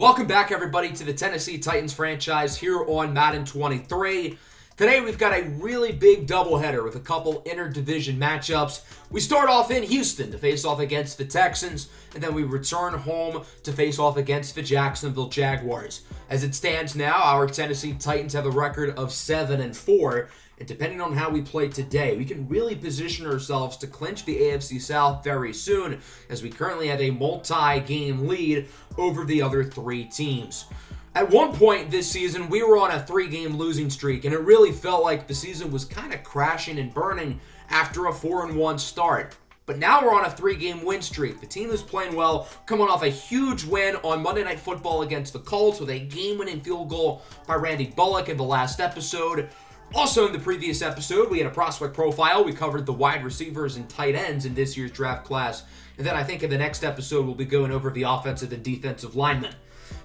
Welcome back, everybody, to the Tennessee Titans franchise here on Madden 23. Today, we've got a really big doubleheader with a couple interdivision matchups. We start off in Houston to face off against the Texans, and then we return home to face off against the Jacksonville Jaguars. As it stands now, our Tennessee Titans have a record of 7-4, and depending on how we play today, we can really position ourselves to clinch the AFC South very soon, as we currently have a multi-game lead over the other three teams. At one point this season, we were on a 3-game losing streak, and it really felt like the season was kind of crashing and burning after a 4-1 start. But now we're on a 3-game win streak. The team is playing well, coming off a huge win on Monday Night Football against the Colts with a game-winning field goal by Randy Bullock in the last episode. Also in the previous episode, we had a prospect profile. We covered the wide receivers and tight ends in this year's draft class. And then I think in the next episode, we'll be going over the offensive and defensive linemen.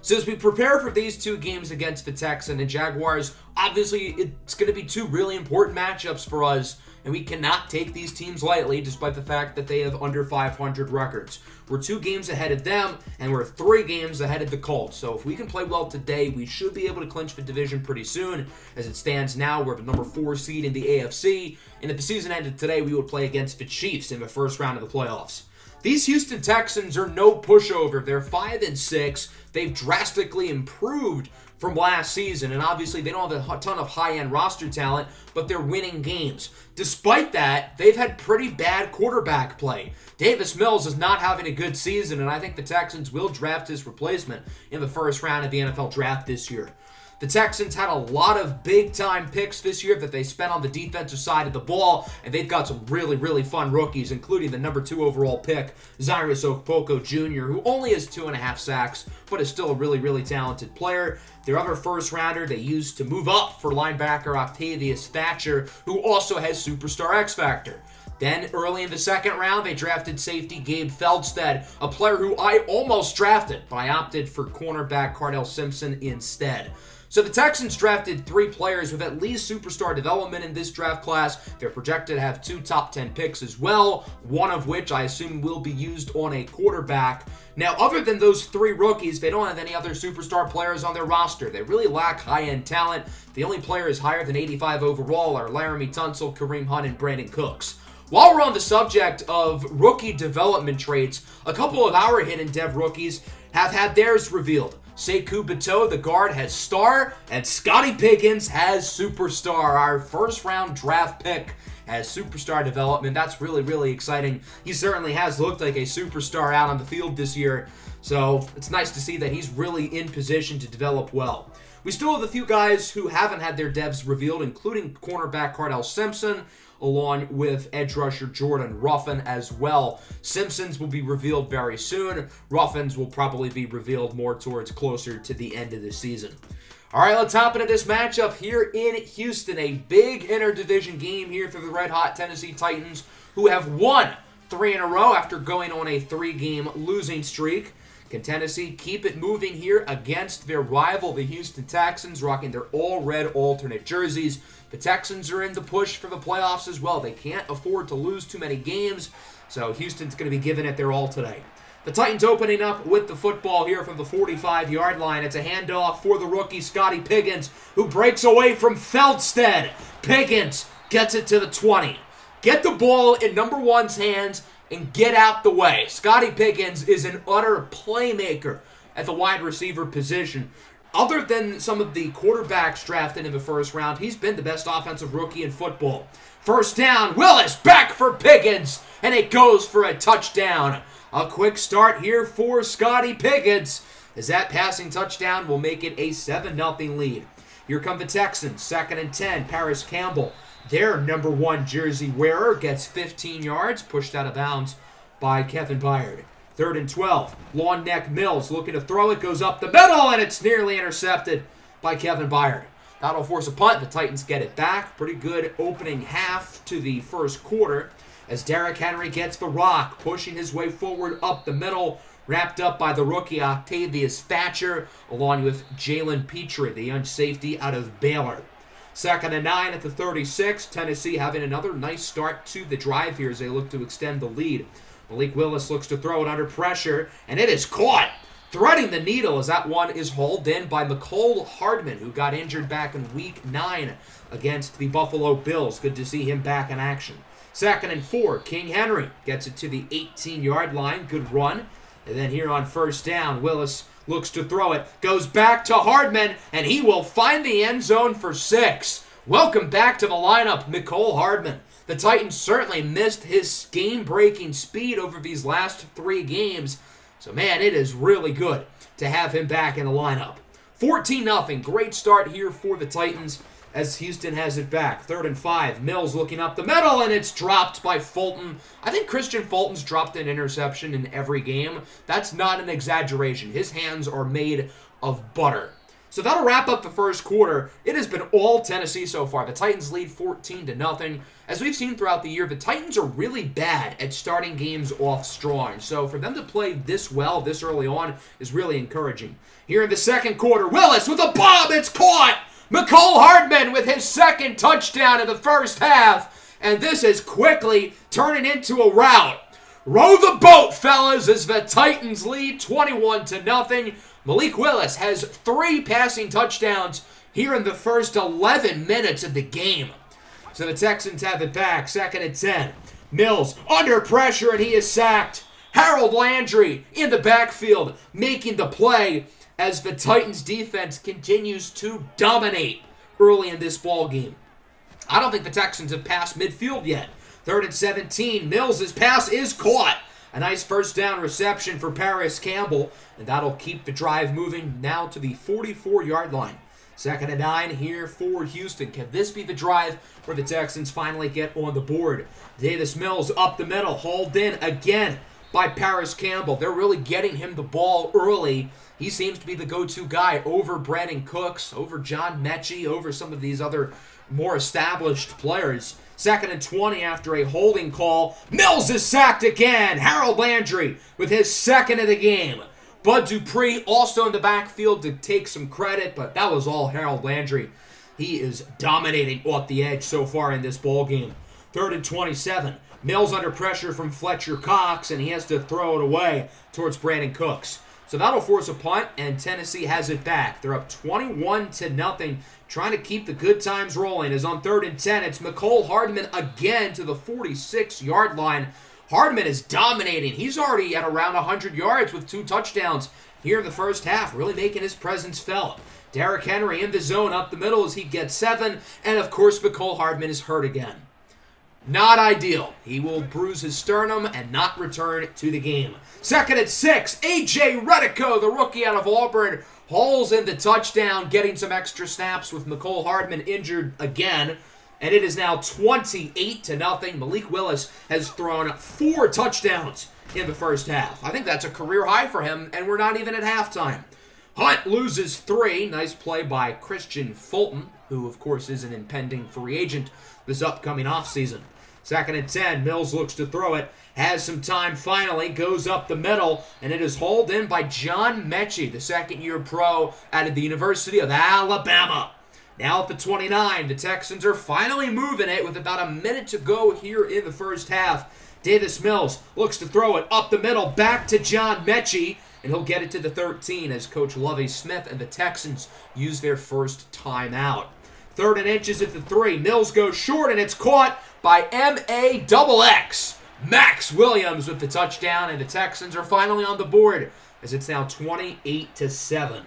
So as we prepare for these two games against the Texans and Jaguars, obviously it's going to be two really important matchups for us, and we cannot take these teams lightly despite the fact that they have under 500 records. We're 2 games ahead of them, and we're 3 games ahead of the Colts. So if we can play well today, we should be able to clinch the division pretty soon. As it stands now, we're the number 4 seed in the AFC, and if the season ended today, we would play against the Chiefs in the first round of the playoffs. These Houston Texans are no pushover. They're 5-6. They've drastically improved from last season, and obviously they don't have a ton of high-end roster talent, but they're winning games. Despite that, they've had pretty bad quarterback play. Davis Mills is not having a good season, and I think the Texans will draft his replacement in the first round of the NFL draft this year. The Texans had a lot of big-time picks this year that they spent on the defensive side of the ball, and they've got some really, really fun rookies, including the number 2 overall pick, Zyrus Okpoko Jr., who only has 2.5 sacks, but is still a really, really talented player. Their other first-rounder they used to move up for linebacker Octavius Thatcher, who also has superstar X-Factor. Then, early in the second round, they drafted safety Gabe Feldstead, a player who I almost drafted, but I opted for cornerback Cardell Simpson instead. So the Texans drafted 3 players with at least superstar development in this draft class. They're projected to have 2 top 10 picks as well, one of which I assume will be used on a quarterback. Now, other than those 3 rookies, they don't have any other superstar players on their roster. They really lack high-end talent. The only players higher than 85 overall are Laramie Tunsil, Kareem Hunt, and Brandon Cooks. While we're on the subject of rookie development traits, a couple of our hidden dev rookies have had theirs revealed. Sekou Bateau, the guard, has star, and Scotty Pickens has superstar. Our first-round draft pick has superstar development. That's really, really exciting. He certainly has looked like a superstar out on the field this year, so it's nice to see that he's really in position to develop well. We still have a few guys who haven't had their devs revealed, including cornerback Cardell Simpson, along with edge rusher Jordan Ruffin as well. Simpsons will be revealed very soon. Ruffins will probably be revealed more towards closer to the end of the season. All right, let's hop into this matchup here in Houston. A big interdivision game here for the red-hot Tennessee Titans, who have won 3 in a row after going on a 3-game losing streak. Can Tennessee keep it moving here against their rival, the Houston Texans, rocking their all-red alternate jerseys? The Texans are in the push for the playoffs as well. They can't afford to lose too many games, so Houston's going to be giving it their all today. The Titans opening up with the football here from the 45-yard line. It's a handoff for the rookie Scotty Pickens, who breaks away from Feldstead. Pickens gets it to the 20. Get the ball in number 1's hands and get out the way. Scotty Pickens is an utter playmaker at the wide receiver position. Other than some of the quarterbacks drafted in the first round, he's been the best offensive rookie in football. First down, Willis back for Pickens, and it goes for a touchdown. A quick start here for Scotty Pickens, as that passing touchdown will make it a 7-0 lead. Here come the Texans, 2nd and 10, Paris Campbell. Their number 1 jersey wearer gets 15 yards, pushed out of bounds by Kevin Byard. 3rd and 12, Long Neck Mills looking to throw it, goes up the middle, and it's nearly intercepted by Kevin Byard. That'll force a punt. The Titans get it back. Pretty good opening half to the first quarter as Derrick Henry gets the rock, pushing his way forward up the middle, wrapped up by the rookie Octavius Thatcher, along with Jalen Petrie, the young safety out of Baylor. 2nd and 9 at the 36. Tennessee having another nice start to the drive here as they look to extend the lead. Malik Willis looks to throw it under pressure, and it is caught. threading the needle as that one is hauled in by Mecole Hardman, who got injured back in Week 9 against the Buffalo Bills. Good to see him back in action. 2nd and 4, King Henry gets it to the 18-yard line. Good run. And then here on first down, Willis looks to throw it. Goes back to Hardman, and he will find the end zone for 6. Welcome back to the lineup, Mecole Hardman. The Titans certainly missed his game-breaking speed over these last 3 games. So, man, it is really good to have him back in the lineup. 14-0. Great start here for the Titans as Houston has it back. 3rd and 5. Mills looking up the middle, and it's dropped by Fulton. I think Christian Fulton's dropped an interception in every game. That's not an exaggeration. His hands are made of butter. So that'll wrap up the first quarter. It has been all Tennessee so far. The Titans lead 14-0. As we've seen throughout the year, the Titans are really bad at starting games off strong. So for them to play this well this early on is really encouraging. Here in the second quarter, Willis with a bomb. It's caught. Mecole Hardman with his 2nd touchdown in the first half. And this is quickly turning into a rout. Row the boat, fellas, as the Titans lead 21-0. Malik Willis has 3 passing touchdowns here in the first 11 minutes of the game. So the Texans have it back. 2nd and 10. Mills under pressure, and he is sacked. Harold Landry in the backfield making the play as the Titans defense continues to dominate early in this ball game. I don't think the Texans have passed midfield yet. 3rd and 17. Mills' pass is caught. A nice first down reception for Paris Campbell, and that'll keep the drive moving now to the 44-yard line. 2nd and 9 here for Houston. Can this be the drive where the Texans finally get on the board? Davis Mills up the middle, hauled in again by Paris Campbell. They're really getting him the ball early. He seems to be the go-to guy over Brandon Cooks, over John Mechie, over some of these other more established players. 2nd and 20 after a holding call. Mills is sacked again. Harold Landry with his 2nd of the game. Bud Dupree also in the backfield to take some credit, but that was all Harold Landry. He is dominating off the edge so far in this ball game. 3rd and 27. Mills under pressure from Fletcher Cox, and he has to throw it away towards Brandon Cooks. So that'll force a punt, and Tennessee has it back. They're up 21-0, trying to keep the good times rolling. As on 3rd and 10, it's Mecole Hardman again to the 46-yard line. Hardman is dominating. He's already at around 100 yards with 2 touchdowns here in the first half, really making his presence felt. Derrick Henry in the zone up the middle as he gets 7, and of course Mecole Hardman is hurt again. Not ideal. He will bruise his sternum and not return to the game. 2nd and 6. A.J. Redico, the rookie out of Auburn, hauls in the touchdown, getting some extra snaps with Mecole Hardman injured again. And it is now 28-0. Malik Willis has thrown 4 touchdowns in the first half. I think that's a career high for him, and we're not even at halftime. Hunt loses 3. Nice play by Christian Fulton, who, of course, is an impending free agent this upcoming offseason. 2nd and 10. Mills looks to throw it. Has some time finally. Goes up the middle. And it is hauled in by John Mechie, the 2nd-year pro out of the University of Alabama. Now at the 29. The Texans are finally moving it with about a minute to go here in the first half. Davis Mills looks to throw it up the middle. Back to John Mechie. And he'll get it to the 13 as Coach Lovie Smith and the Texans use their first timeout. 3rd and inches at the 3. Mills goes short, and it's caught by M.A.X. Max Williams with the touchdown, and the Texans are finally on the board as it's now 28-7.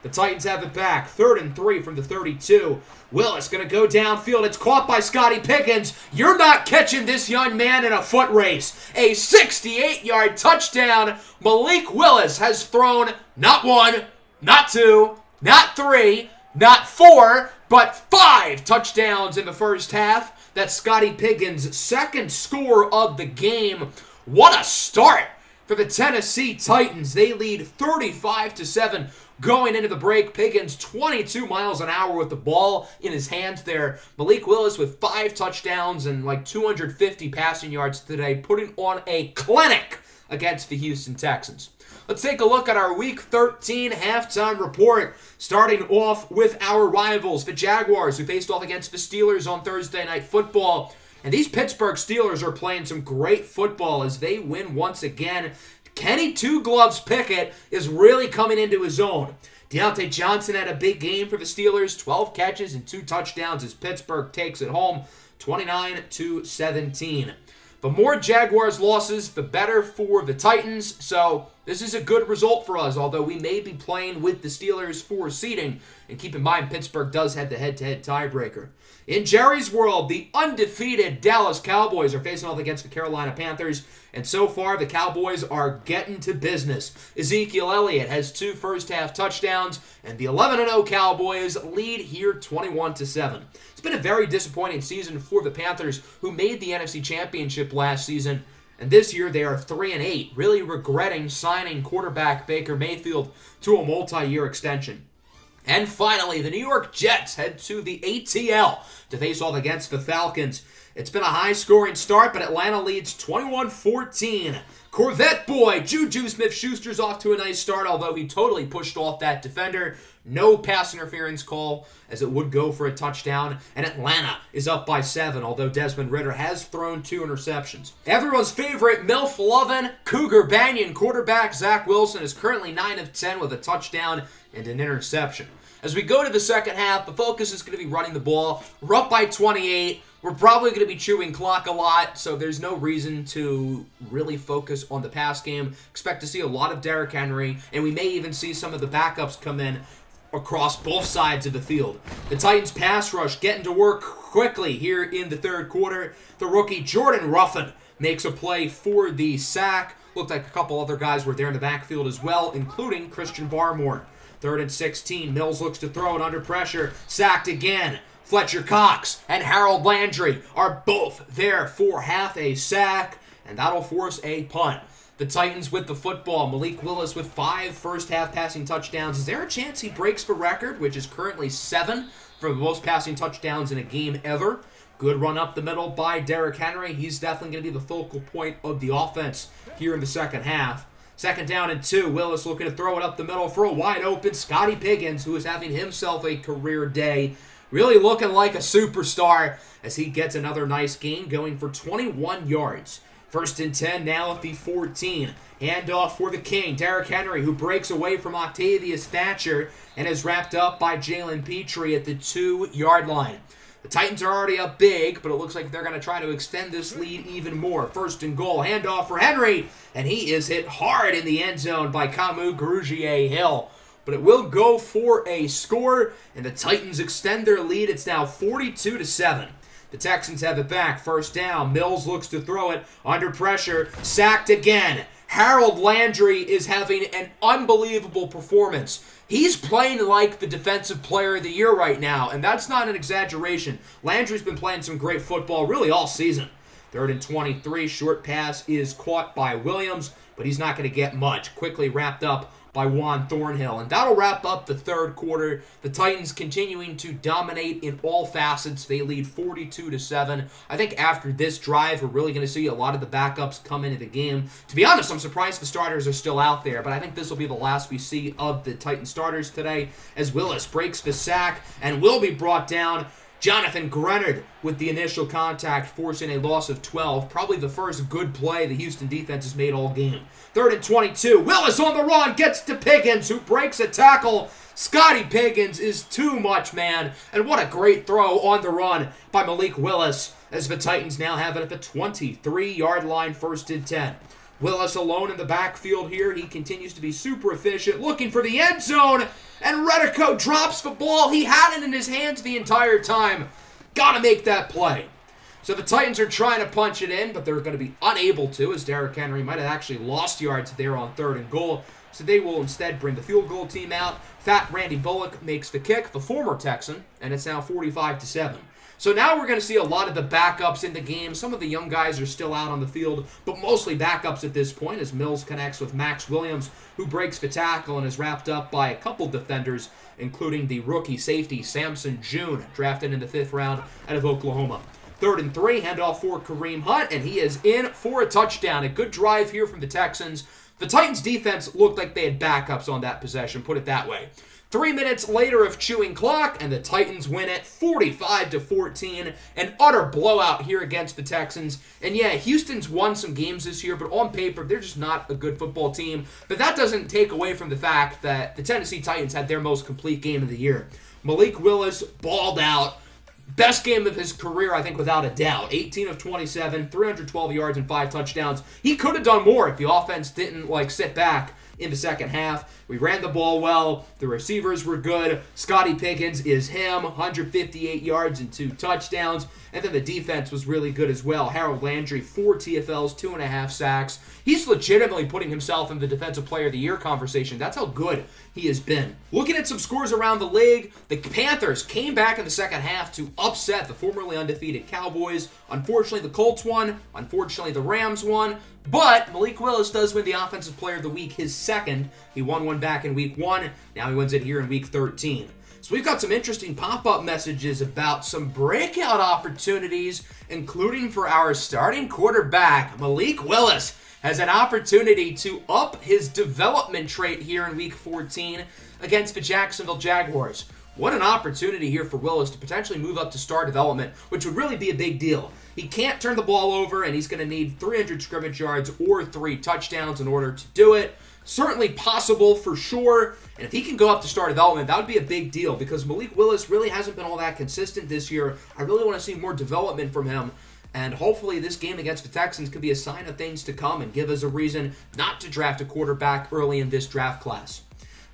The Titans have it back. 3rd and 3 from the 32. Willis going to go downfield. It's caught by Scotty Pickens. You're not catching this young man in a foot race. A 68-yard touchdown. Malik Willis has thrown not 1, not 2, not 3, not 4, but 5 touchdowns in the first half. That's Scotty Pickens' 2nd score of the game. What a start for the Tennessee Titans. They lead 35-7 going into the break. Pickens 22 miles an hour with the ball in his hands there. Malik Willis with 5 touchdowns and like 250 passing yards today, putting on a clinic against the Houston Texans. Let's take a look at our Week 13 halftime report, starting off with our rivals, the Jaguars, who faced off against the Steelers on Thursday Night Football. And these Pittsburgh Steelers are playing some great football as they win once again, Kenny Two Gloves Pickett is really coming into his own. Deontay Johnson had a big game for the Steelers, 12 catches and 2 touchdowns as Pittsburgh takes it home, 29-17. The more Jaguars losses, the better for the Titans, so this is a good result for us, although we may be playing with the Steelers for seeding. And keep in mind, Pittsburgh does have the head-to-head tiebreaker. In Jerry's world, the undefeated Dallas Cowboys are facing off against the Carolina Panthers, and so far the Cowboys are getting to business. Ezekiel Elliott has 2 first-half touchdowns, and the 11-0 Cowboys lead here 21-7. It's been a very disappointing season for the Panthers, who made the NFC Championship last season, and this year they are 3-8, really regretting signing quarterback Baker Mayfield to a multi-year extension. And finally, the New York Jets head to the ATL to face off against the Falcons. It's been a high-scoring start, but Atlanta leads 21-14. Corvette boy Juju Smith-Schuster's off to a nice start, although he totally pushed off that defender. No pass interference call, as it would go for a touchdown. And Atlanta is up by 7, although Desmond Ridder has thrown 2 interceptions. Everyone's favorite MILF-lovin' Cougar Banyan quarterback Zach Wilson is currently 9 of 10 with a touchdown and an interception. As we go to the second half, the focus is going to be running the ball. We're up by 28. We're probably going to be chewing clock a lot, so there's no reason to really focus on the pass game. Expect to see a lot of Derrick Henry, and we may even see some of the backups come in across both sides of the field. The Titans pass rush getting to work quickly here in the third quarter. The rookie Jordan Ruffin makes a play for the sack. Looked like a couple other guys were there in the backfield as well, including Christian Barmore. 3rd and 16. Mills looks to throw it under pressure. Sacked again. Fletcher Cox and Harold Landry are both there for half a sack, and that'll force a punt. The Titans with the football. Malik Willis with 5 first-half passing touchdowns. Is there a chance he breaks the record, which is currently 7 for the most passing touchdowns in a game ever? Good run up the middle by Derrick Henry. He's definitely going to be the focal point of the offense here in the second half. 2nd down and 2. Willis looking to throw it up the middle for a wide-open Scotty Piggins, who is having himself a career day. Really looking like a superstar as he gets another nice gain, going for 21 yards. 1st and 10 now at the 14. Handoff for the King, Derrick Henry, who breaks away from Octavius Thatcher and is wrapped up by Jalen Petrie at the 2-yard line. The Titans are already up big, but it looks like they're going to try to extend this lead even more. 1st and goal, handoff for Henry, and he is hit hard in the end zone by Kamu Grugier-Hill. But it will go for a score, and the Titans extend their lead. It's now 42-7. The Texans have it back. 1st down. Mills looks to throw it under pressure. Sacked again. Harold Landry is having an unbelievable performance. He's playing like the Defensive Player of the Year right now, and that's not an exaggeration. Landry's been playing some great football really all season. 3rd and 23. Short pass is caught by Williams, but he's not going to get much. Quickly wrapped up by Juan Thornhill. And that'll wrap up the third quarter. The Titans continuing to dominate in all facets. They lead 42-7. I think after this drive, we're really going to see a lot of the backups come into the game. To be honest, I'm surprised the starters are still out there, but I think this will be the last we see of the Titan starters today, as Willis breaks the sack and will be brought down. Jonathan Grenard with the initial contact, forcing a loss of 12. Probably the first good play the Houston defense has made all game. 3rd and 22. Willis on the run, gets to Piggins, who breaks a tackle. Scotty Piggins is too much, man. And what a great throw on the run by Malik Willis, as the Titans now have it at the 23-yard line, 1st and 10. Willis alone in the backfield here. He continues to be super efficient, looking for the end zone, and Redico drops the ball. He had it in his hands the entire time. Gotta make that play. So the Titans are trying to punch it in, but they're going to be unable to, as Derrick Henry might have actually lost yards there on 3rd and goal. So they will instead bring the field goal team out. Fat Randy Bullock makes the kick, the former Texan, and it's now 45-7. So now we're going to see a lot of the backups in the game. Some of the young guys are still out on the field, but mostly backups at this point, as Mills connects with Max Williams, who breaks the tackle and is wrapped up by a couple defenders, including the rookie safety Samson June, drafted in the 5th round out of Oklahoma. 3rd and 3, handoff for Kareem Hunt, and he is in for a touchdown. A good drive here from the Texans. The Titans defense looked like they had backups on that possession, put it that way. 3 minutes later of chewing clock, and the Titans win it 45-14. An utter blowout here against the Texans. And yeah, Houston's won some games this year, but on paper, they're just not a good football team. But that doesn't take away from the fact that the Tennessee Titans had their most complete game of the year. Malik Willis balled out. Best game of his career, I think, without a doubt. 18 of 27, 312 yards and 5 touchdowns. He could have done more if the offense didn't, sit back in the second half. We ran the ball well. The receivers were good. Scotty Pickens is him. 158 yards and 2 touchdowns. And then the defense was really good as well. Harold Landry, 4 TFLs, 2.5 sacks. He's legitimately putting himself in the Defensive Player of the Year conversation. That's how good he has been. Looking at some scores around the league, the Panthers came back in the second half to upset the formerly undefeated Cowboys. Unfortunately, the Colts won. Unfortunately, the Rams won. But Malik Willis does win the Offensive Player of the Week, his second. He won one back in Week 1. Now he wins it here in Week 13. So we've got some interesting pop-up messages about some breakout opportunities, including for our starting quarterback. Malik Willis has an opportunity to up his development trait here in Week 14 against the Jacksonville Jaguars. What an opportunity here for Willis to potentially move up to star development, which would really be a big deal. He can't turn the ball over, and he's going to need 300 scrimmage yards or 3 touchdowns in order to do it. Certainly possible for sure, and if he can go up to star development, that would be a big deal because Malik Willis really hasn't been all that consistent this year. I really want to see more development from him, and hopefully this game against the Texans could be a sign of things to come and give us a reason not to draft a quarterback early in this draft class.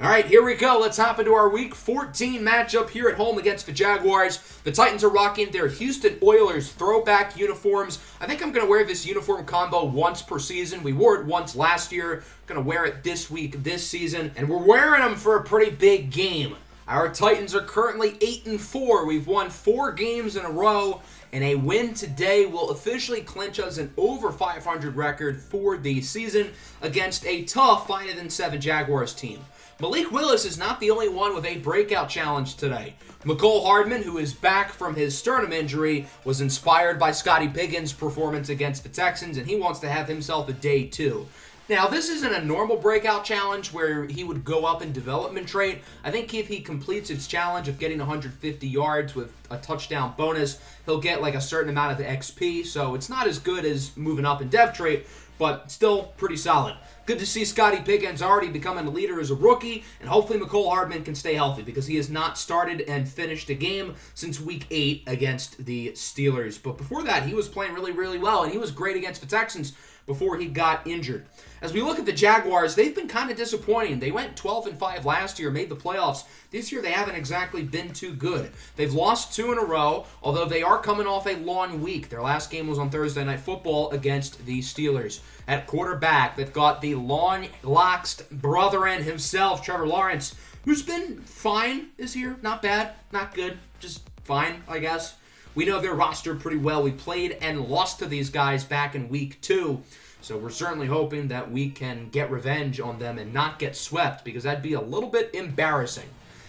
All right, here we go. Let's hop into our Week 14 matchup here at home against the Jaguars. The Titans are rocking their Houston Oilers throwback uniforms. I think I'm going to wear this uniform combo once per season. We wore it once last year. Going to wear it this week, this season. And we're wearing them for a pretty big game. Our Titans are currently 8-4. We've won 4 games in a row. And a win today will officially clinch us an over 500 record for the season against a tough 5-7 Jaguars team. Malik Willis is not the only one with a breakout challenge today. Mecole Hardman, who is back from his sternum injury, was inspired by Scotty Pickens' performance against the Texans, and he wants to have himself a day too. Now, this isn't a normal breakout challenge where he would go up in development trait. I think if he completes his challenge of getting 150 yards with a touchdown bonus, he'll get a certain amount of XP, so it's not as good as moving up in dev trait, but still pretty solid. Good to see Scotty Pickens already becoming a leader as a rookie, and hopefully Mecole Hardman can stay healthy because he has not started and finished a game since Week 8 against the Steelers. But before that, he was playing really, really well, and he was great against the Texans before he got injured. As we look at the Jaguars, they've been kind of disappointing. They went 12-5 last year, made the playoffs. This year, they haven't exactly been too good. They've lost 2 in a row, although they are coming off a long week. Their last game was on Thursday Night Football against the Steelers. At quarterback, they've got the long-locked brethren himself, Trevor Lawrence, who's been fine this year. Not bad, not good, just fine, I guess. We know their roster pretty well. We played and lost to these guys back in Week 2. So we're certainly hoping that we can get revenge on them and not get swept because that'd be a little bit embarrassing.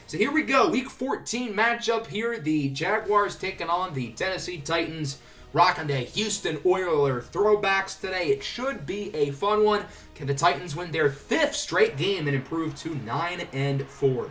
So here we go. Week 14 matchup here. The Jaguars taking on the Tennessee Titans. Rocking the Houston Oilers throwbacks today. It should be a fun one. Can the Titans win their 5th straight game and improve to 9-4?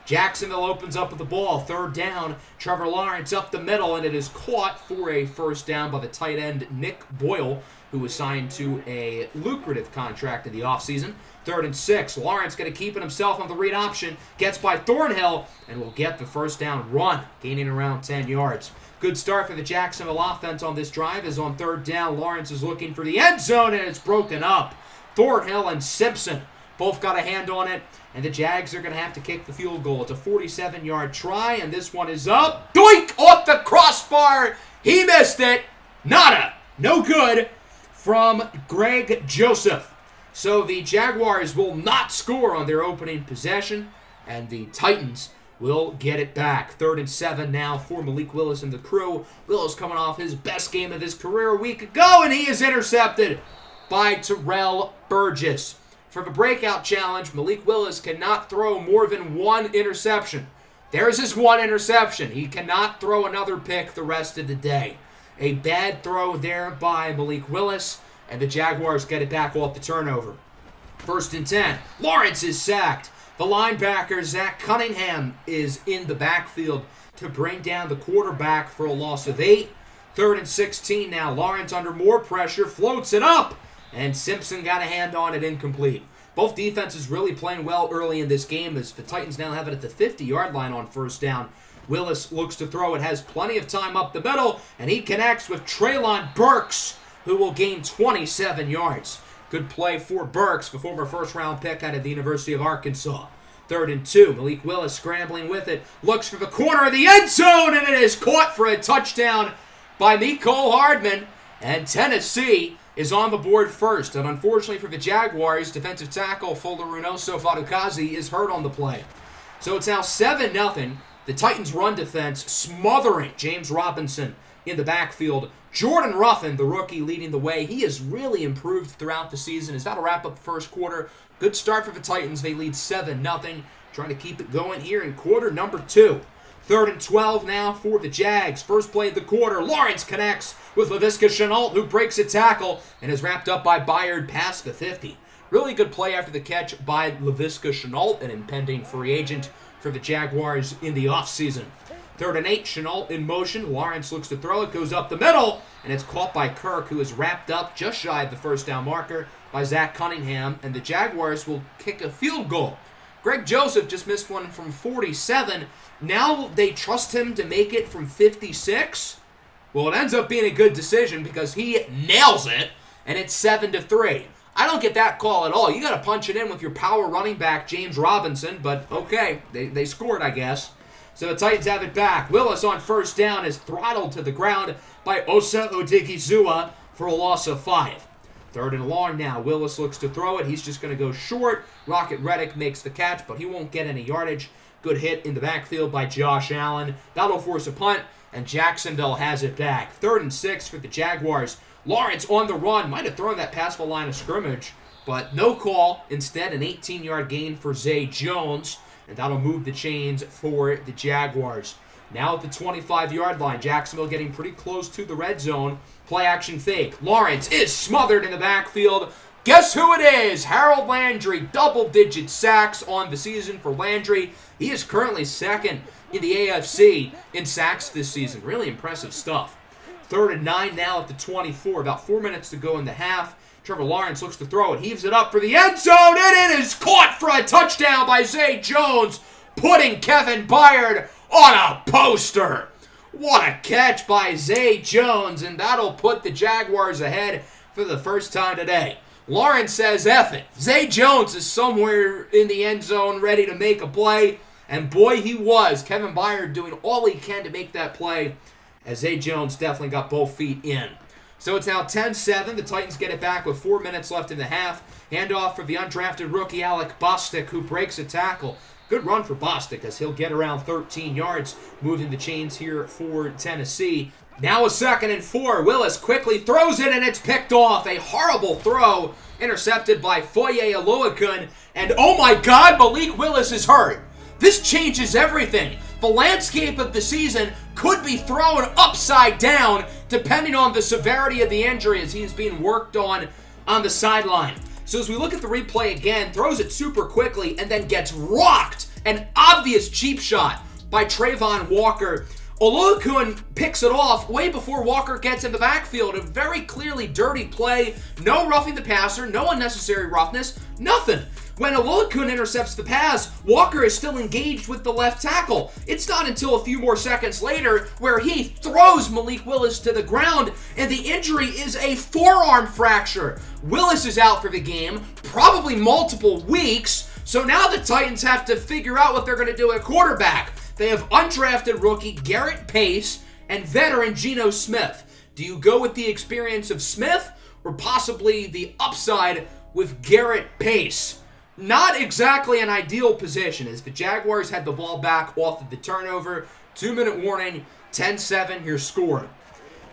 Jacksonville opens up with the ball. 3rd down. Trevor Lawrence up the middle, and it is caught for a first down by the tight end Nick Boyle, who was signed to a lucrative contract in the offseason. 3rd and 6. Lawrence going to keep it himself on the read option. Gets by Thornhill and will get the first down run, gaining around 10 yards. Good start for the Jacksonville offense on this drive as on 3rd down, Lawrence is looking for the end zone, and it's broken up. Thornhill and Simpson both got a hand on it, and the Jags are going to have to kick the field goal. It's a 47-yard try, and this one is up. Doink! Off the crossbar. He missed it. Nada. No good from Greg Joseph. So the Jaguars will not score on their opening possession, and the Titans will get it back. 3rd and 7 now for Malik Willis and the crew. Willis coming off his best game of his career a week ago, and he is intercepted by Terrell Burgess. For the breakout challenge, Malik Willis cannot throw more than 1 interception. There's his 1 interception. He cannot throw another pick the rest of the day. A bad throw there by Malik Willis, and the Jaguars get it back off the turnover. First and 10. Lawrence is sacked. The linebacker, Zach Cunningham, is in the backfield to bring down the quarterback for a loss of 8. Third and 16 now. Lawrence under more pressure, floats it up, and Simpson got a hand on it, incomplete. Both defenses really playing well early in this game as the Titans now have it at the 50-yard line on first down. Willis looks to throw it, has plenty of time up the middle, and he connects with Treylon Burks, who will gain 27 yards. Good play for Burks, the former first-round pick out of the University of Arkansas. Third and 2. Malik Willis scrambling with it. Looks for the corner of the end zone, and it is caught for a touchdown by Mecole Hardman. And Tennessee is on the board first. And unfortunately for the Jaguars, defensive tackle Folarunoso Fadukazi is hurt on the play. So it's now 7-0. The Titans' run defense smothering James Robinson in the backfield. Jordan Ruffin, the rookie, leading the way. He has really improved throughout the season. As that'll wrap up the first quarter. Good start for the Titans. They lead 7-0. Trying to keep it going here in quarter number 2. Third and 12 now for the Jags. First play of the quarter. Lawrence connects with Laviska Shenault, who breaks a tackle and is wrapped up by Byard past the 50. Really good play after the catch by Laviska Shenault, an impending free agent for the Jaguars in the offseason. Third and 8, Shenault in motion. Lawrence looks to throw it, goes up the middle, and it's caught by Kirk, who is wrapped up just shy of the first down marker by Zach Cunningham, and the Jaguars will kick a field goal. Greg Joseph just missed one from 47. Now they trust him to make it from 56. Well, it ends up being a good decision because he nails it, and it's 7-3. I don't get that call at all. You got to punch it in with your power running back, James Robinson, but okay, they scored, I guess. So the Titans have it back. Willis on first down is throttled to the ground by Osa Odigizua for a loss of 5. Third and long now. Willis looks to throw it. He's just going to go short. Rocket Reddick makes the catch, but he won't get any yardage. Good hit in the backfield by Josh Allen. That'll force a punt, and Jacksonville has it back. Third and 6 for the Jaguars. Lawrence on the run. Might have thrown that past the line of scrimmage, but no call. Instead, an 18-yard gain for Zay Jones, and that'll move the chains for the Jaguars. Now at the 25-yard line, Jacksonville getting pretty close to the red zone. Play action fake. Lawrence is smothered in the backfield. Guess who it is? Harold Landry. Double-digit sacks on the season for Landry. He is currently second in the AFC in sacks this season. Really impressive stuff. Third and 9 now at the 24. About 4 minutes to go in the half. Trevor Lawrence looks to throw it. Heaves it up for the end zone, and it is caught for a touchdown by Zay Jones, putting Kevin Byard on a poster. What a catch by Zay Jones, and that'll put the Jaguars ahead for the first time today. Lawrence says, F it. Zay Jones is somewhere in the end zone ready to make a play, and boy, he was. Kevin Byard doing all he can to make that play, as Zay Jones definitely got both feet in. So it's now 10-7. The Titans get it back with 4 minutes left in the half. Handoff for the undrafted rookie Alec Bostic, who breaks a tackle. Good run for Bostic as he'll get around 13 yards, moving the chains here for Tennessee. Now a 2nd and 4. Willis quickly throws it, and it's picked off. A horrible throw intercepted by Foye Oluokun. And oh my God, Malik Willis is hurt. This changes everything. The landscape of the season could be thrown upside down depending on the severity of the injury as he's being worked on the sideline. So as we look at the replay again, throws it super quickly and then gets rocked. An obvious cheap shot by Trayvon Walker. Oluokun picks it off way before Walker gets in the backfield. A very clearly dirty play. No roughing the passer, no unnecessary roughness, nothing. When Oluokun intercepts the pass, Walker is still engaged with the left tackle. It's not until a few more seconds later where he throws Malik Willis to the ground, and the injury is a forearm fracture. Willis is out for the game, probably multiple weeks, so now the Titans have to figure out what they're going to do at quarterback. They have undrafted rookie Garrett Pace and veteran Geno Smith. Do you go with the experience of Smith or possibly the upside with Garrett Pace? Not exactly an ideal position as the Jaguars had the ball back off of the turnover. 2-minute warning, 10-7 your score.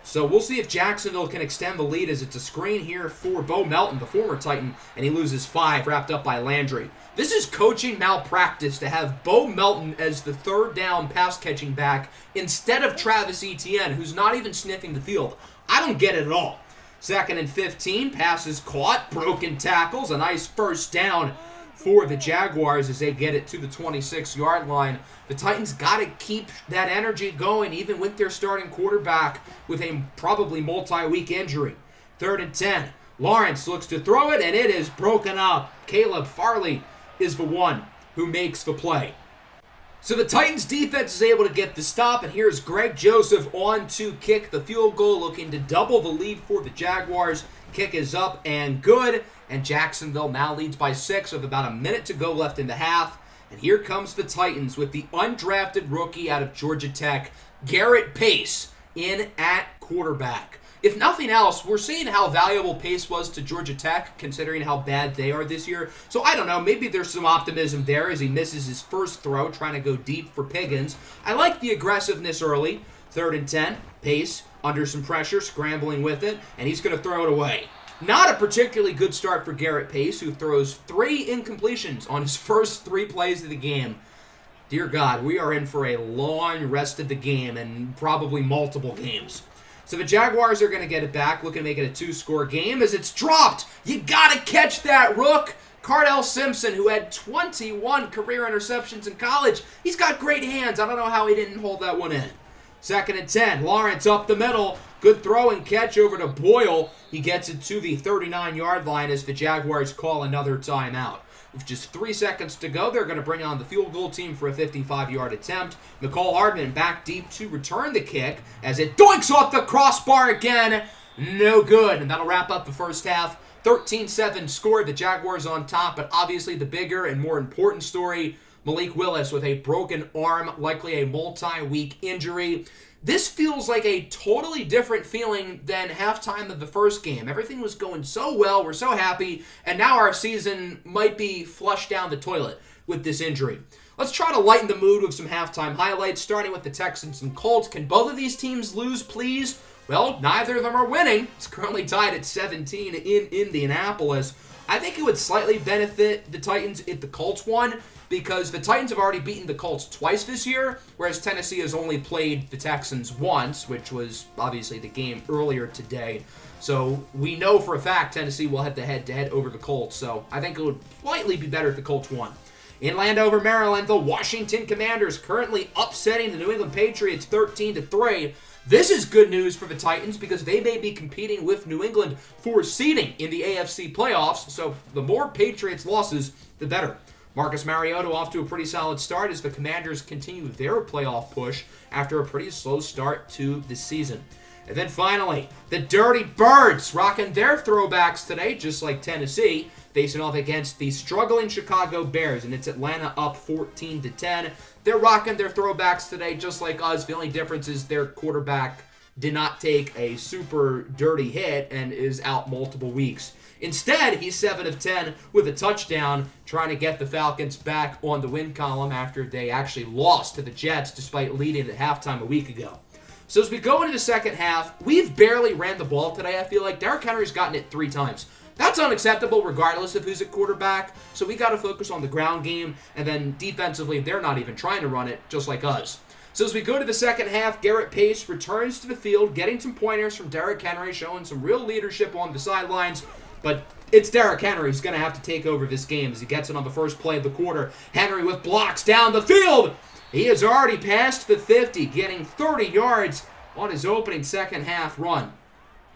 So we'll see if Jacksonville can extend the lead as it's a screen here for Bo Melton, the former Titan, and he loses 5, wrapped up by Landry. This is coaching malpractice to have Bo Melton as the third down pass-catching back instead of Travis Etienne, who's not even sniffing the field. I don't get it at all. 2nd and 15, passes caught, broken tackles, a nice first down for the Jaguars as they get it to the 26-yard line. The Titans got to keep that energy going even with their starting quarterback with a probably multi-week injury. 3rd and 10. Lawrence looks to throw it, and it is broken up. Caleb Farley is the one who makes the play. So the Titans defense is able to get the stop, and here's Greg Joseph on to kick the field goal, looking to double the lead for the Jaguars. Kick is up and good, and Jacksonville now leads by 6 with about a minute to go left in the half. And here comes the Titans with the undrafted rookie out of Georgia Tech, Garrett Pace, in at quarterback. If nothing else, we're seeing how valuable Pace was to Georgia Tech, considering how bad they are this year. So I don't know, maybe there's some optimism there as he misses his first throw, trying to go deep for Piggins. I like the aggressiveness early. 3rd and 10, Pace under some pressure, scrambling with it, and he's going to throw it away. Not a particularly good start for Garrett Pace, who throws 3 incompletions on his first 3 plays of the game. Dear God, we are in for a long rest of the game and probably multiple games. So the Jaguars are going to get it back, looking to make it a 2-score game as it's dropped. You got to catch that, Rook. Cardell Simpson, who had 21 career interceptions in college, he's got great hands. I don't know how he didn't hold that one in. 2nd and 10, Lawrence up the middle. Good throw and catch over to Boyle. He gets it to the 39-yard line as the Jaguars call another timeout. With just 3 seconds to go, they're going to bring on the field goal team for a 55-yard attempt. McCall Hardman back deep to return the kick as it doinks off the crossbar again. No good. And that'll wrap up the first half. 13-7 score. The Jaguars on top, but obviously the bigger and more important story, Malik Willis with a broken arm, likely a multi-week injury. This feels like a totally different feeling than halftime of the first game. Everything was going so well, we're so happy, and now our season might be flushed down the toilet with this injury. Let's try to lighten the mood with some halftime highlights, starting with the Texans and Colts. Can both of these teams lose, please? Well, neither of them are winning. It's currently tied at 17 in Indianapolis. I think it would slightly benefit the Titans if the Colts won, because the Titans have already beaten the Colts twice this year, whereas Tennessee has only played the Texans once, which was obviously the game earlier today. So we know for a fact Tennessee will have the head-to-head over the Colts, so I think it would slightly be better if the Colts won. In Landover, Maryland, the Washington Commanders currently upsetting the New England Patriots 13-3. This is good news for the Titans because they may be competing with New England for seeding in the AFC playoffs, so the more Patriots losses, the better. Marcus Mariota off to a pretty solid start as the Commanders continue their playoff push after a pretty slow start to the season. And then finally, the Dirty Birds rocking their throwbacks today, just like Tennessee, facing off against the struggling Chicago Bears, and it's Atlanta up 14-10. They're rocking their throwbacks today, just like us. The only difference is their quarterback did not take a super dirty hit and is out multiple weeks. Instead, he's 7 of 10 with a touchdown, trying to get the Falcons back on the win column after they actually lost to the Jets despite leading at halftime a week ago. So as we go into the second half, we've barely ran the ball today. I feel like Derrick Henry's gotten it 3 times. That's unacceptable regardless of who's at quarterback, so we got to focus on the ground game, and then defensively, they're not even trying to run it, just like us. So as we go to the second half, Garrett Pace returns to the field, getting some pointers from Derrick Henry, showing some real leadership on the sidelines. But it's Derrick Henry who's going to have to take over this game as he gets it on the first play of the quarter. Henry with blocks down the field. He has already passed the 50, getting 30 yards on his opening second half run.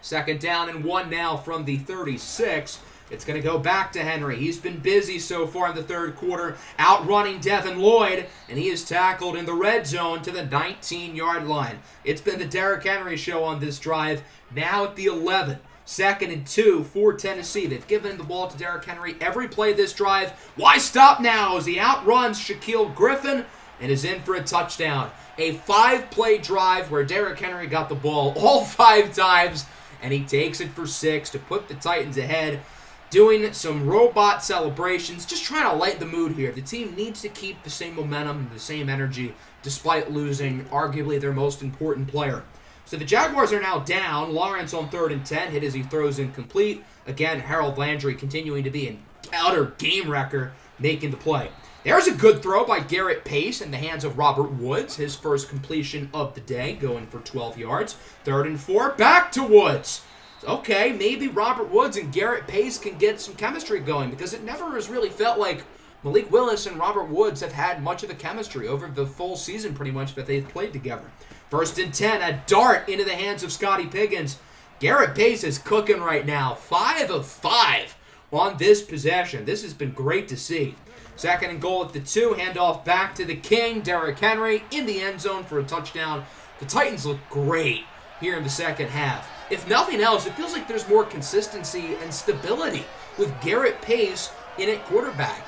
2nd down and 1 now from the 36. It's going to go back to Henry. He's been busy so far in the third quarter, outrunning Devin Lloyd, and he is tackled in the red zone to the 19-yard line. It's been the Derrick Henry show on this drive, now at the 11. 2nd and 2 for Tennessee. They've given the ball to Derrick Henry every play this drive. Why stop now as he outruns Shaquille Griffin and is in for a touchdown? A 5-play drive where Derrick Henry got the ball all 5 times, and he takes it for 6 to put the Titans ahead. Doing some robot celebrations, just trying to lighten the mood here. The team needs to keep the same momentum and the same energy despite losing arguably their most important player. So the Jaguars are now down. Lawrence on 3rd and 10, hit as he throws incomplete. Again, Harold Landry continuing to be an utter game wrecker, making the play. There's a good throw by Garrett Pace in the hands of Robert Woods, his first completion of the day, going for 12 yards. 3rd and 4, back to Woods. okay, maybe Robert Woods and Garrett Pace can get some chemistry going, because it never has really felt like Malik Willis and Robert Woods have had much of the chemistry over the full season pretty much that they've played together. 1st and 10, a dart into the hands of Scotty Piggins. Garrett Pace is cooking right now, 5 of 5 on this possession. This has been great to see. 2nd and goal at the 2, handoff back to the King, Derrick Henry, in the end zone for a touchdown. The Titans look great here in the second half. If nothing else, it feels like there's more consistency and stability with Garrett Pace in at quarterback.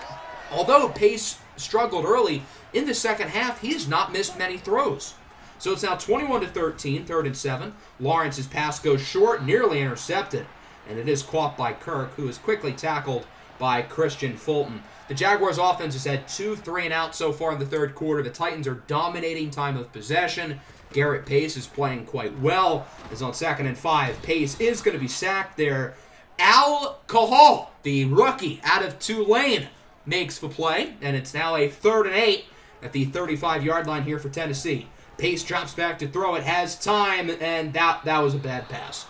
Although Pace struggled early, in the second half, he has not missed many throws. So it's now 21-13, 3rd and 7. Lawrence's pass goes short, nearly intercepted, and it is caught by Kirk, who is quickly tackled by Christian Fulton. The Jaguars offense has had 2 3-and-outs so far in the third quarter. The Titans are dominating time of possession. Garrett Pace is playing quite well. As on 2nd and 5, Pace is going to be sacked there. Al Cahal, the rookie out of Tulane, makes the play, and it's now a 3rd and 8 at the 35-yard line here for Tennessee. Pace drops back to throw. It has time, and that was a bad pass.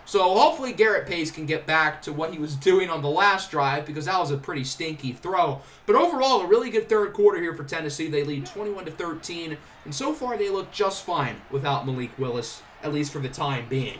So hopefully Garrett Pace can get back to what he was doing on the last drive, because that was a pretty stinky throw. But overall, a really good third quarter here for Tennessee. They lead 21-13, and so far they look just fine without Malik Willis, at least for the time being.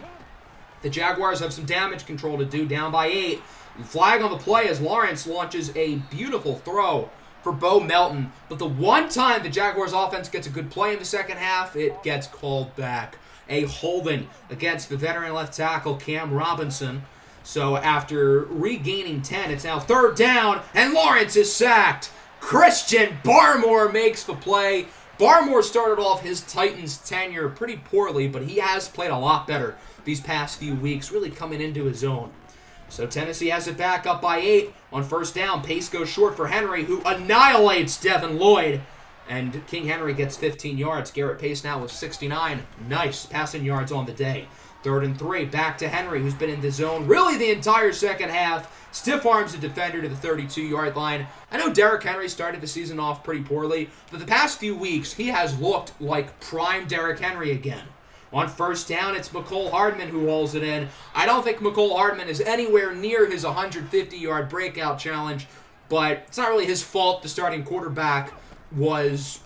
The Jaguars have some damage control to do, down by 8. Flag on the play as Lawrence launches a beautiful throw for Bo Melton. But the one time the Jaguars offense gets a good play in the second half, it gets called back. A holding against the veteran left tackle, Cam Robinson. So after regaining 10, it's now 3rd down, and Lawrence is sacked. Christian Barmore makes the play. Barmore started off his Titans tenure pretty poorly, but he has played a lot better these past few weeks, really coming into his own. So Tennessee has it back up by 8 on 1st down. Pace goes short for Henry, who annihilates Devin Lloyd. And King Henry gets 15 yards. Garrett Pace now with 69. Nice passing yards on the day. 3rd and 3, back to Henry, who's been in the zone really the entire second half. Stiff arms the defender to the 32-yard line. I know Derrick Henry started the season off pretty poorly, but the past few weeks, he has looked like prime Derrick Henry again. On 1st down, it's Mecole Hardman who hauls it in. I don't think Mecole Hardman is anywhere near his 150-yard breakout challenge, but it's not really his fault. The starting quarterback was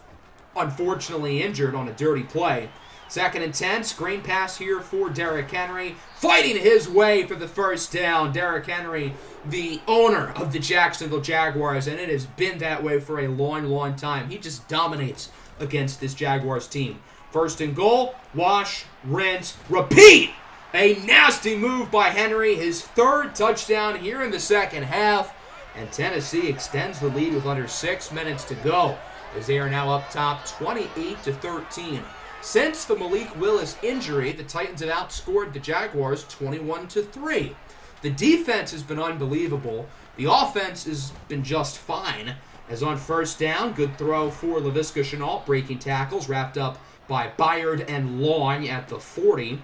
unfortunately injured on a dirty play. 2nd and 10, screen pass here for Derrick Henry. Fighting his way for the 1st down. Derrick Henry, the owner of the Jacksonville Jaguars, and it has been that way for a long, long time. He just dominates against this Jaguars team. 1st and goal, wash, rinse, repeat! A nasty move by Henry, his 3rd touchdown here in the second half, and Tennessee extends the lead with under 6 minutes to go, as they are now up top 28-13. Since the Malik Willis injury, the Titans have outscored the Jaguars 21-3. The defense has been unbelievable. The offense has been just fine. As on 1st down, good throw for Laviska Shenault, breaking tackles, wrapped up by Byard and Long at the 40.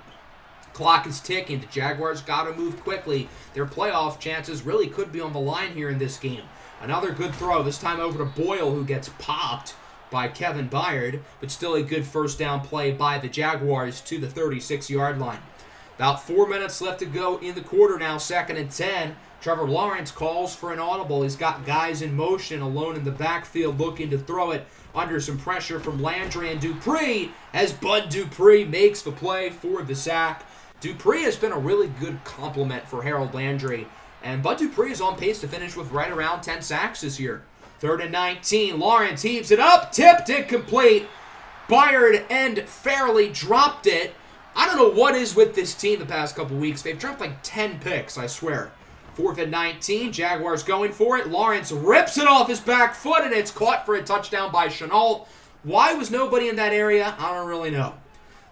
Clock is ticking. The Jaguars got to move quickly. Their playoff chances really could be on the line here in this game. Another good throw, this time over to Boyle, who gets popped by Kevin Byard, but still a good 1st down play by the Jaguars to the 36-yard line. About 4 minutes left to go in the quarter now, 2nd and 10. Trevor Lawrence calls for an audible. He's got guys in motion, alone in the backfield, looking to throw it under some pressure from Landry and Dupree, as Bud Dupree makes the play for the sack. Dupree has been a really good complement for Harold Landry, and Bud Dupree is on pace to finish with right around 10 sacks this year. 3rd and 19, Lawrence heaves it up, tipped it complete. Byard and Fairley dropped it. I don't know what is with this team the past couple weeks. They've dropped like 10 picks, I swear. 4th and 19, Jaguars going for it. Lawrence rips it off his back foot, and it's caught for a touchdown by Shenault. Why was nobody in that area? I don't really know.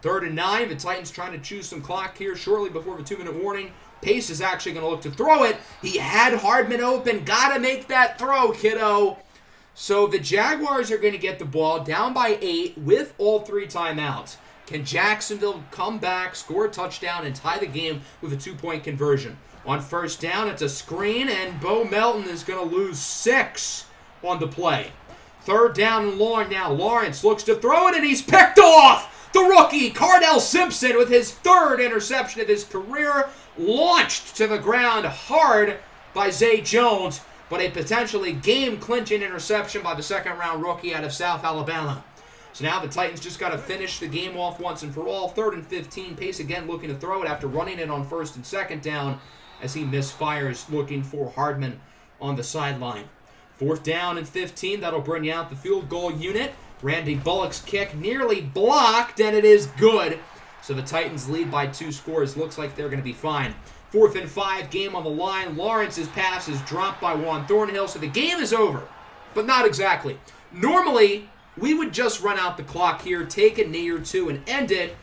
3rd and 9, the Titans trying to choose some clock here shortly before the 2-minute warning. Pace is actually going to look to throw it. He had Hardman open. Got to make that throw, kiddo. So the Jaguars are going to get the ball down by 8 with all 3 timeouts. Can Jacksonville come back, score a touchdown, and tie the game with a 2-point conversion? On 1st down, it's a screen, and Bo Melton is going to lose 6 on the play. 3rd down and long now. Lawrence looks to throw it, and he's picked off The rookie, Cardell Simpson, with his third interception of his career, launched to the ground hard by Zay Jones, but a potentially game-clinching interception by the second-round rookie out of South Alabama. So now the Titans just got to finish the game off once and for all. 3rd and 15. Pace again looking to throw it after running it on 1st and 2nd down as he misfires looking for Hardman on the sideline. 4th down and 15. That'll bring out the field goal unit. Randy Bullock's kick nearly blocked, and it is good. So the Titans lead by 2 scores. Looks like they're going to be fine. 4th and 5. Game on the line. Lawrence's pass is dropped by Juan Thornhill, so the game is over. But not exactly. Normally, we would just run out the clock here, take a knee or two, and end it.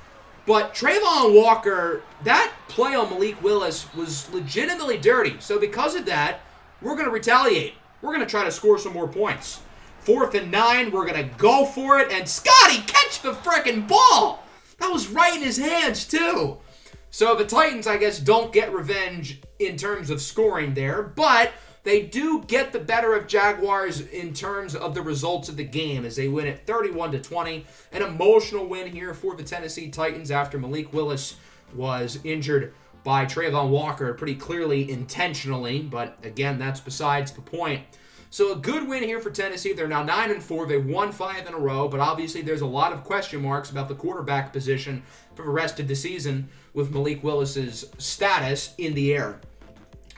But Trayvon Walker, that play on Malik Willis was legitimately dirty. So because of that, we're going to retaliate. We're going to try to score some more points. 4th and 9, we're going to go for it. And Scotty, catch the frickin' ball! That was right in his hands, too. So the Titans, I guess, don't get revenge in terms of scoring there. But they do get the better of Jaguars in terms of the results of the game as they win it 31-20. An emotional win here for the Tennessee Titans after Malik Willis was injured by Trayvon Walker pretty clearly intentionally. But again, that's besides the point. So a good win here for Tennessee. They're now 9-4. They've won 5 in a row, but obviously there's a lot of question marks about the quarterback position for the rest of the season with Malik Willis's status in the air.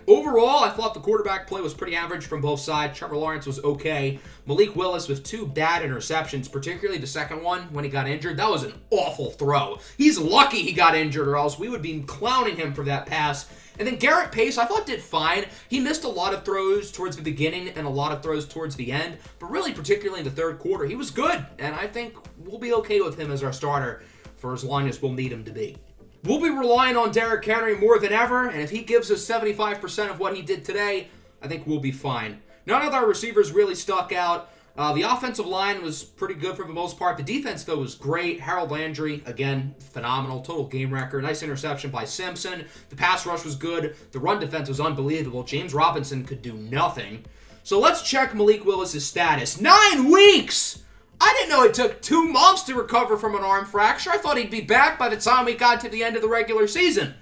Overall, I thought the quarterback play was pretty average from both sides. Trevor Lawrence was okay. Malik Willis with 2 bad interceptions, particularly the second one when he got injured. That was an awful throw. He's lucky he got injured, or else we would be clowning him for that pass. And then Garrett Pace, I thought, did fine. He missed a lot of throws towards the beginning and a lot of throws towards the end, but really particularly in the third quarter, he was good. And I think we'll be okay with him as our starter for as long as we'll need him to be. We'll be relying on Derrick Henry more than ever, and if he gives us 75% of what he did today, I think we'll be fine. None of our receivers really stuck out. The offensive line was pretty good for the most part. The defense, though, was great. Harold Landry, again, phenomenal. Total game record. Nice interception by Simpson. The pass rush was good. The run defense was unbelievable. James Robinson could do nothing. So let's check Malik Willis' status. 9 weeks! I didn't know it took 2 months to recover from an arm fracture. I thought he'd be back by the time we got to the end of the regular season.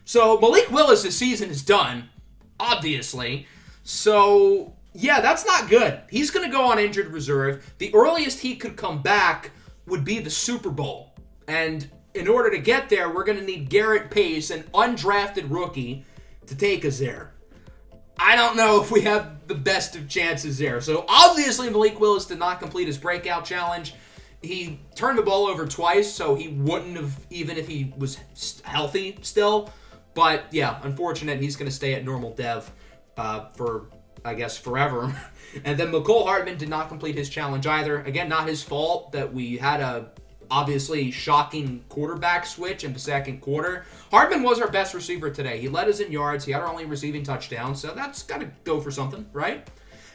So Malik Willis' season is done, obviously. So yeah, that's not good. He's going to go on injured reserve. The earliest he could come back would be the Super Bowl. And in order to get there, we're going to need Garrett Pace, an undrafted rookie, to take us there. I don't know if we have the best of chances there. So obviously Malik Willis did not complete his breakout challenge. He turned the ball over twice, so he wouldn't have, even if he was healthy still. But yeah, unfortunate. He's going to stay at normal dev for, I guess, forever. And then McCole Hardman did not complete his challenge either. Again, not his fault that we had a obviously shocking quarterback switch in the second quarter. Hardman was our best receiver today. He led us in yards. He had our only receiving touchdown, so that's got to go for something, right?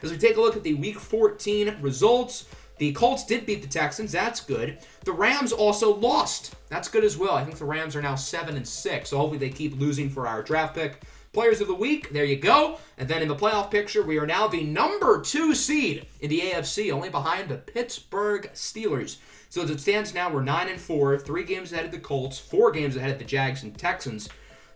As we take a look at the Week 14 results, the Colts did beat the Texans. That's good. The Rams also lost. That's good as well. I think the Rams are now 7-6, so hopefully they keep losing for our draft pick. Players of the week, there you go. And then in the playoff picture, we are now the number 2 seed in the AFC, only behind the Pittsburgh Steelers. So as it stands now, we're 9-4, 3 games ahead of the Colts, 4 games ahead of the Jags and Texans.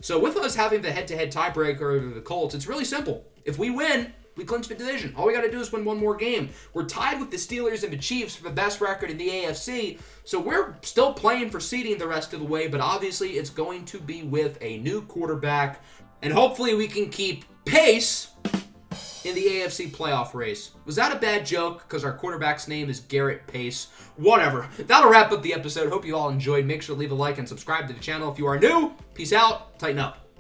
So with us having the head-to-head tiebreaker over the Colts, it's really simple. If we win, we clinch the division. All we got to do is win one more game. We're tied with the Steelers and the Chiefs for the best record in the AFC, so we're still playing for seeding the rest of the way, but obviously it's going to be with a new quarterback, and hopefully we can keep pace in the AFC playoff race. Was that a bad joke? Because our quarterback's name is Garrett Pace. Whatever. That'll wrap up the episode. Hope you all enjoyed. Make sure to leave a like and subscribe to the channel if you are new. Peace out. Tighten up.